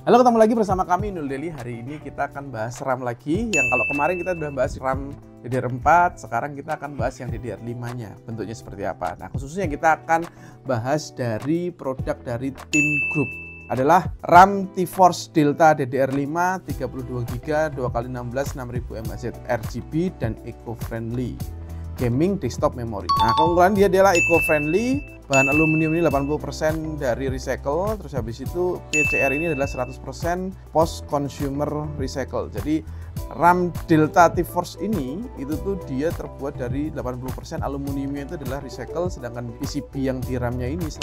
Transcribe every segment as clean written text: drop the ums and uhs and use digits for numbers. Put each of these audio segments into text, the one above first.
Halo, ketemu lagi bersama kami Inul Daily. Hari ini kita akan bahas RAM lagi. Yang kalau kemarin kita sudah bahas RAM DDR4, sekarang kita akan bahas yang DDR5-nya. Bentuknya seperti apa. Nah, khususnya kita akan bahas dari produk dari Tim Group. Adalah RAM T-Force Delta DDR5 32GB 2x16 6000 mAh RGB dan eco-friendly gaming desktop memory. Nah, keunggulan dia adalah eco-friendly, bahan aluminium ini 80% dari recycle, terus habis itu PCR ini adalah 100% post consumer recycle. Jadi RAM Delta T-Force ini itu tuh dia terbuat dari 80% aluminiumnya itu adalah recycle, sedangkan PCB yang di RAM-nya ini 100%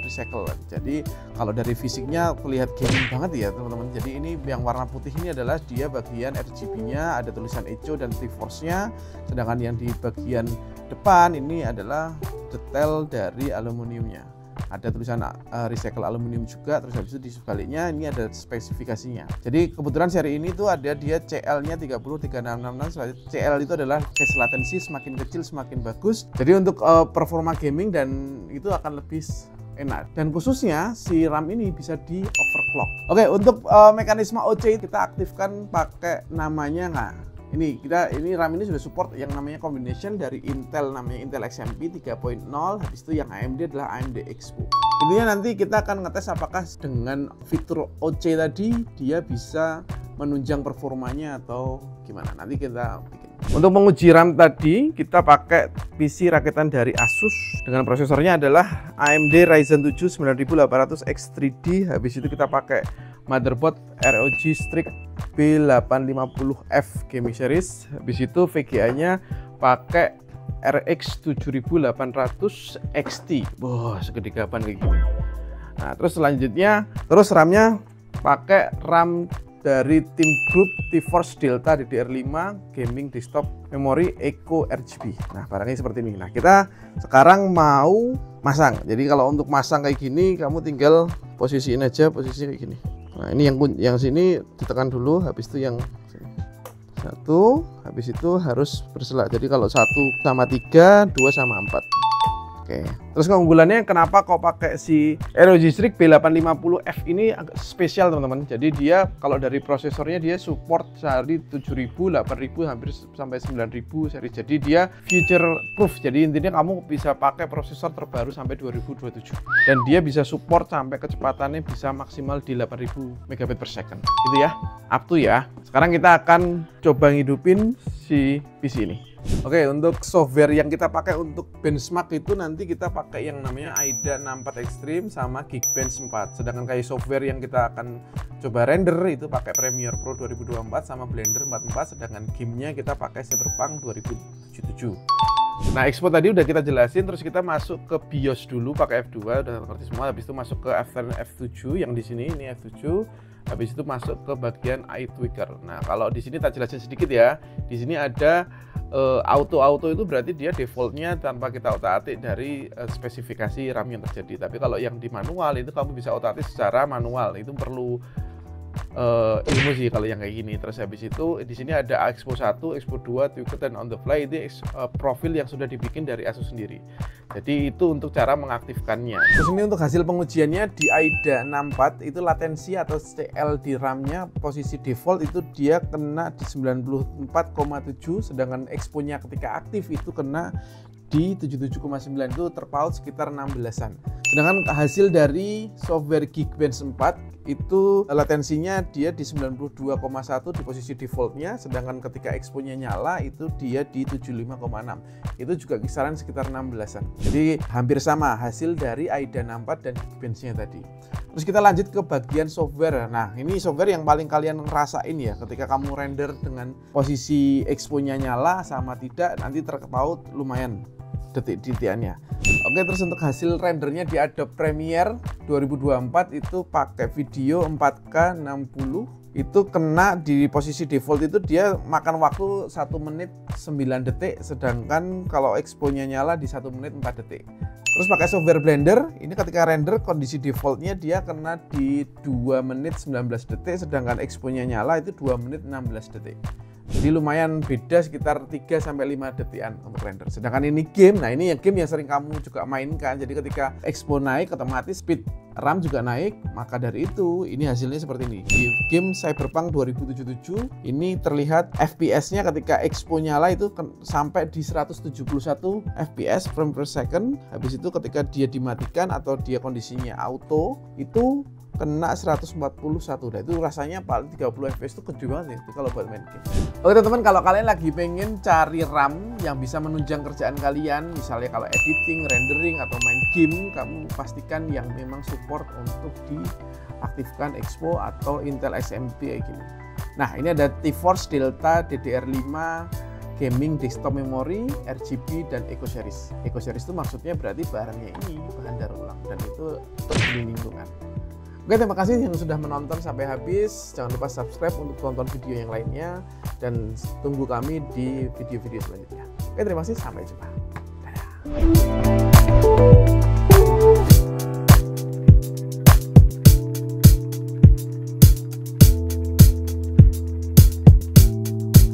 recycle. Jadi kalau dari fisiknya terlihat gaming banget ya teman-teman. Jadi ini yang warna putih ini adalah dia bagian RGB-nya, ada tulisan Eco dan T-Force-nya, sedangkan yang di bagian depan ini adalah detail dari aluminiumnya. Ada tulisan recycle aluminium juga, terus habis itu di sebaliknya ini ada spesifikasinya. Jadi kebetulan seri ini tuh ada dia CL-nya 303666. CL itu adalah cache latency, semakin kecil semakin bagus. Jadi untuk performa gaming dan itu akan lebih enak. Dan khususnya si RAM ini bisa di overclock. Oke, untuk mekanisme OC kita aktifkan pakai namanya ini RAM ini sudah support yang namanya combination dari Intel, namanya Intel XMP 3.0, habis itu yang AMD adalah AMD Expo. Intinya nanti kita akan ngetes apakah dengan fitur OC tadi dia bisa menunjang performanya atau gimana. Nanti kita bikin. Untuk menguji RAM tadi kita pakai PC rakitan dari Asus dengan prosesornya adalah AMD Ryzen 7 9800X3D. Habis itu kita pakai motherboard ROG Strix B850F Gaming Series. Habis itu VGA-nya pakai RX 7800 XT. Wah, segede gaban kayak gini. Nah, terus selanjutnya RAM-nya pakai RAM dari Tim Group T-Force Delta DDR5 Gaming Desktop Memory Eco RGB. Nah, barangnya seperti ini. Nah, kita sekarang mau masang. Jadi kalau untuk masang kayak gini, kamu tinggal posisiin aja posisi kayak gini. Nah, ini yang sini ditekan dulu, habis itu yang sini. 1, habis itu harus berselak. Jadi kalau 1 sama 3, 2 sama 4. Oke. Terus keunggulannya kenapa kok pakai si ROG Strix B850F ini agak spesial teman-teman. Jadi dia kalau dari prosesornya dia support seri 7000, 8000 hampir sampai 9000 seri. Jadi dia future proof. Jadi intinya kamu bisa pakai prosesor terbaru sampai 2027. Dan dia bisa support sampai kecepatannya bisa maksimal di 8000 megabit per second. Gitu ya. Up to ya. Sekarang kita akan coba ngidupin si PC ini. Oke, untuk software yang kita pakai untuk benchmark itu nanti kita pakai yang namanya AIDA 64 Extreme sama Geekbench 4. Sedangkan kayak software yang kita akan coba render itu pakai Premiere Pro 2024 sama Blender 44, sedangkan gamenya kita pakai Cyberpunk 2077. Nah, Expo tadi udah kita jelasin, terus kita masuk ke BIOS dulu pakai F2, udah ngerti semua. Habis itu masuk ke F7 yang di sini, ini F7. Habis itu masuk ke bagian eye tweaker. Nah, kalau di sini tak jelasin sedikit ya. Di sini ada auto itu berarti dia defaultnya tanpa kita otak-atik dari spesifikasi RAM yang terjadi. Tapi kalau yang di manual itu kamu bisa otak-atik secara manual. Itu perlu ilmu sih kalau yang kayak gini. Terus habis itu di sini ada Expo 1, Expo 2, tweaker dan on the fly. Itu profil yang sudah dibikin dari Asus sendiri. Jadi itu untuk cara mengaktifkannya. Terus ini untuk hasil pengujiannya di AIDA 64 itu latensi atau CL di RAM-nya posisi default itu dia kena di 94,7, sedangkan Expo-nya ketika aktif itu kena di 77,9, itu terpaut sekitar 16-an. Sedangkan hasil dari software Geekbench 4 itu latensinya dia di 92,1 di posisi defaultnya, sedangkan ketika Expo-nya nyala itu dia di 75,6. Itu juga kisaran sekitar 16-an. Jadi hampir sama hasil dari AIDA 64 dan Geekbench-nya tadi. Terus kita lanjut ke bagian software. Nah, ini software yang paling kalian ngerasain ya, ketika kamu render dengan posisi Expo-nya nyala sama tidak, nanti terpaut lumayan detik-detikannya. Oke, terus untuk hasil rendernya di Adobe Premiere 2024 itu pakai video 4K 60, itu kena di posisi default itu dia makan waktu 1 menit 9 detik, sedangkan kalau Expo-nya nyala di 1 menit 4 detik. Terus pakai software Blender, ini ketika render kondisi defaultnya dia kena di 2 menit 19 detik, sedangkan Expo-nya nyala itu 2 menit 16 detik. Jadi lumayan beda sekitar 3-5 detikan untuk render. Sedangkan ini game, nah ini yang game yang sering kamu juga mainkan. Jadi ketika Expo naik otomatis speed RAM juga naik, maka dari itu ini hasilnya seperti ini. Di game Cyberpunk 2077 ini terlihat FPS-nya ketika Expo nyala itu sampai di 171 FPS frame per second. Habis itu ketika dia dimatikan atau dia kondisinya auto itu kena 141. Nah itu rasanya paling 30 fps itu gede banget ya itu kalau buat main game. Oke teman-teman, kalau kalian lagi pengen cari RAM yang bisa menunjang kerjaan kalian, misalnya kalau editing, rendering, atau main game, kamu pastikan yang memang support untuk diaktifkan Expo atau Intel XMP kayak gini. Nah ini ada T-Force Delta DDR5 Gaming Desktop Memory, RGB, dan Eco Series. Eco Series itu maksudnya berarti barangnya ini bahan daur ulang dan itu untuk lingkungan. Oke, terima kasih yang sudah menonton sampai habis. Jangan lupa subscribe untuk tonton video yang lainnya dan tunggu kami di video-video selanjutnya. Oke, terima kasih, sampai jumpa. Dadah.